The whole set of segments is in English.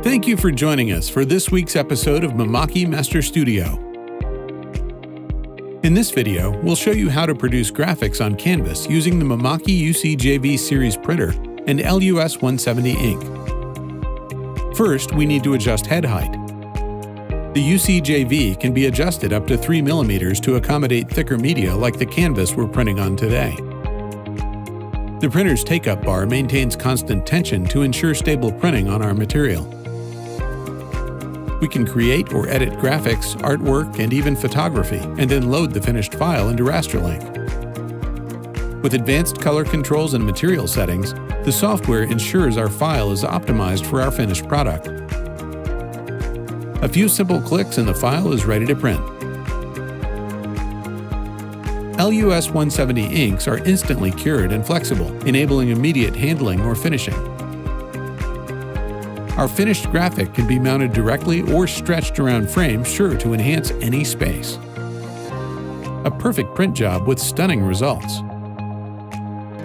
Thank you for joining us for this week's episode of Mimaki Master Studio. In this video, we'll show you how to produce graphics on canvas using the Mimaki UCJV series printer and LUS 170 ink. First, we need to adjust head height. The UCJV can be adjusted up to 3 mm to accommodate thicker media like the canvas we're printing on today. The printer's take-up bar maintains constant tension to ensure stable printing on our material. We can create or edit graphics, artwork, and even photography, and then load the finished file into Rasterlink. With advanced color controls and material settings, the software ensures our file is optimized for our finished product. A few simple clicks and the file is ready to print. LUS 170 inks are instantly cured and flexible, enabling immediate handling or finishing. Our finished graphic can be mounted directly or stretched around frames, sure to enhance any space. A perfect print job with stunning results.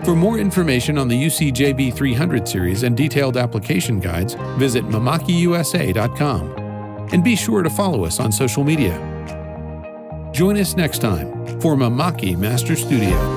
For more information on the UCJV300 series and detailed application guides, visit mimakiusa.com. And be sure to follow us on social media. Join us next time for Mimaki Master Studio.